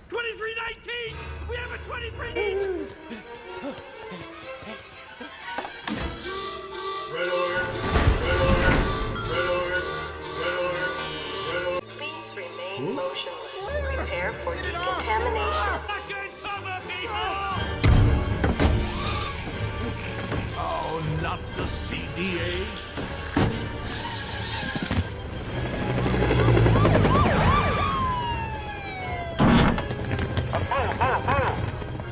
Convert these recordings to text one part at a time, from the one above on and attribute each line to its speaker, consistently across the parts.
Speaker 1: 2319! We have a 2319!
Speaker 2: Red alert! Red alert! Red alert! Red alert! Red alert!
Speaker 3: Please remain motionless. Prepare for decontamination.
Speaker 1: Fucking cover, people! Oh, not the CDA.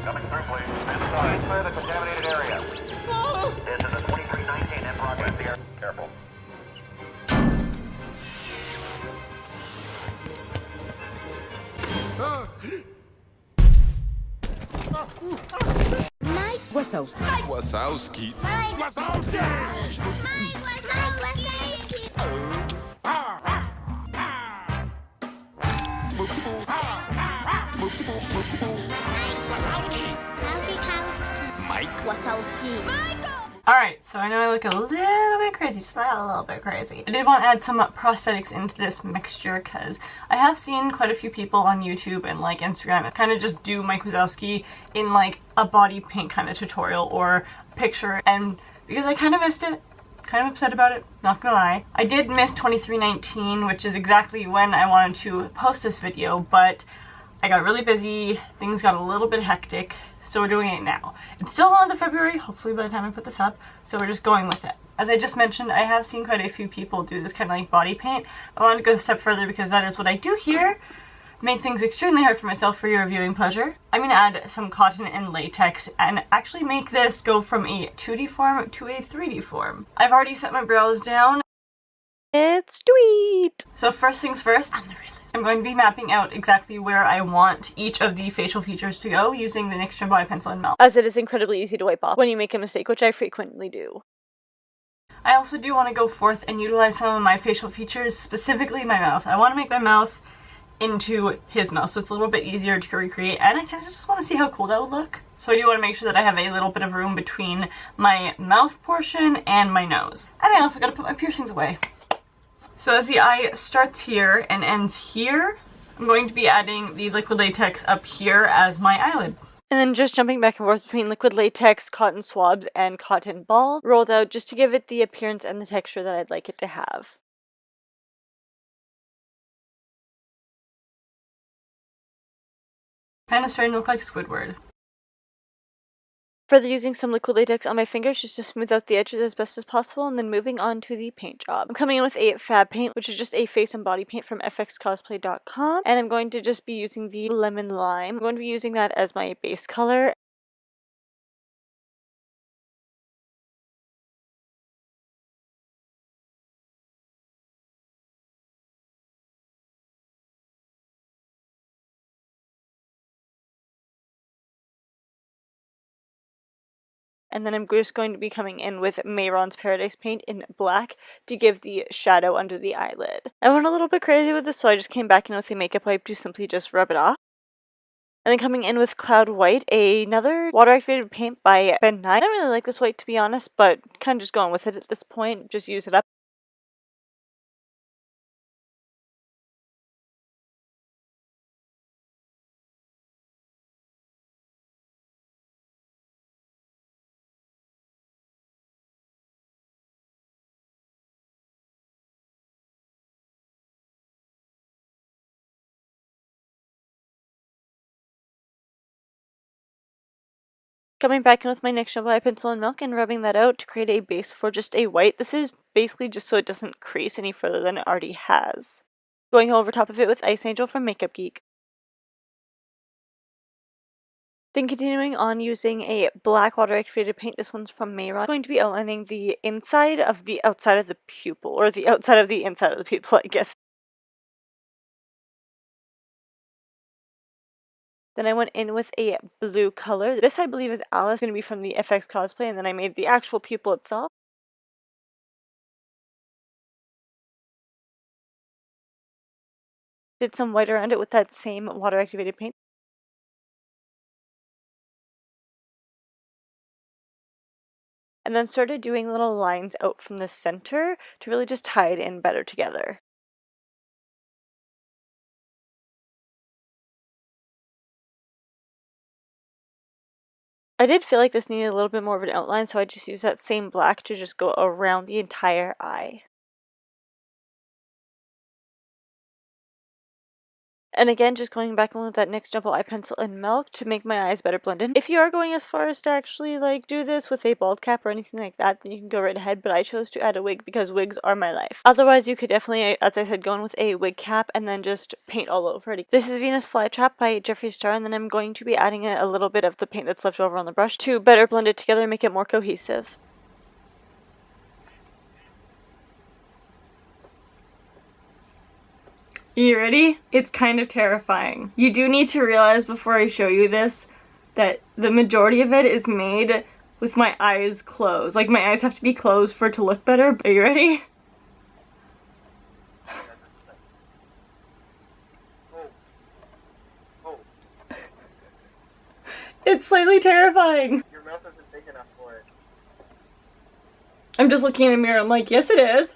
Speaker 4: Coming through, please. Stand aside. Clear the contaminated area. This is a 2319 in progress here. Careful.
Speaker 5: Mike WAZOWSKI.
Speaker 2: WAZOWSKI.
Speaker 1: WAZOWSKI!
Speaker 2: Mike.
Speaker 5: WAZOWSKI.
Speaker 6: Alright, so I know I look a little bit crazy, just a little bit crazy. I did want to add some prosthetics into this mixture because I have seen quite a few people on YouTube and like Instagram kind of just do Mike WAZOWSKI in like a body paint kind of tutorial or picture, and because I kind of missed it, kind of upset about it, not gonna lie. I did miss 2319, which is exactly when I wanted to post this video, but I got really busy, things got a little bit hectic, so we're doing it now. It's still the month of February, hopefully by the time I put this up, so we're just going with it. As I just mentioned, I have seen quite a few people do this kind of like body paint. I wanted to go a step further because that is what I do here. Make things extremely hard for myself for your viewing pleasure. I'm going to add some cotton and latex and actually make this go from a 2D form to a 3D form. I've already set my brows down. It's sweet! So first things first, I'm going to be mapping out exactly where I want each of the facial features to go using the NYX Gem Body Pencil and Melt, as it is incredibly easy to wipe off when you make a mistake, which I frequently do. I also do want to go forth and utilize some of my facial features, specifically my mouth. I want to make my mouth into his mouth, so it's a little bit easier to recreate, and I kind of just want to see how cool that would look. So I do want to make sure that I have a little bit of room between my mouth portion and my nose. And I also got to put my piercings away. So as the eye starts here and ends here, I'm going to be adding the liquid latex up here as my eyelid. And then just jumping back and forth between liquid latex, cotton swabs, and cotton balls rolled out just to give it the appearance and the texture that I'd like it to have. Kind of starting to look like Squidward. Further using some liquid latex on my fingers just to smooth out the edges as best as possible, and then moving on to the paint job. I'm coming in with a fab paint, which is just a face and body paint from fxcosplay.com, and I'm going to just be using the lemon lime. I'm going to be using that as my base color. And then I'm just going to be coming in with Mayron's Paradise paint in black to give the shadow under the eyelid. I went a little bit crazy with this, so I just came back in with a makeup wipe to simply just rub it off. And then coming in with Cloud White, another water-activated paint by Ben Nye. I don't really like this white, to be honest, but kind of just going with it at this point. Just use it up. Coming back in with my NYX Gem Body Pencil and Milk and rubbing that out to create a base for just a white. This is basically just so it doesn't crease any further than it already has. Going over top of it with Ice Angel from Makeup Geek. Then continuing on using a black water activated paint, this one's from Mayron. I'm going to be outlining the inside of the outside of the pupil, or the outside of the inside of the pupil, I guess. Then I went in with a blue color. This, I believe, is Alice, going to be from the FX cosplay, and then I made the actual pupil itself. Did some white around it with that same water activated paint. And then started doing little lines out from the center to really just tie it in better together. I did feel like this needed a little bit more of an outline, so I just used that same black to just go around the entire eye. And again, just going back in with that NYX Jumbo Eye Pencil in Milk to make my eyes better blended. If you are going as far as to actually like do this with a bald cap or anything like that, then you can go right ahead, but I chose to add a wig because wigs are my life. Otherwise, you could definitely, as I said, go in with a wig cap and then just paint all over it. This is Venus Flytrap by Jeffree Star, and then I'm going to be adding a little bit of the paint that's left over on the brush to better blend it together and make it more cohesive. You ready? It's kind of terrifying. You do need to realize before I show you this that the majority of it is made with my eyes closed. Like, my eyes have to be closed for it to look better. Are you ready? It's slightly terrifying.
Speaker 2: Your mouth isn't big enough for it.
Speaker 6: I'm just looking in the mirror. I'm like, yes it is.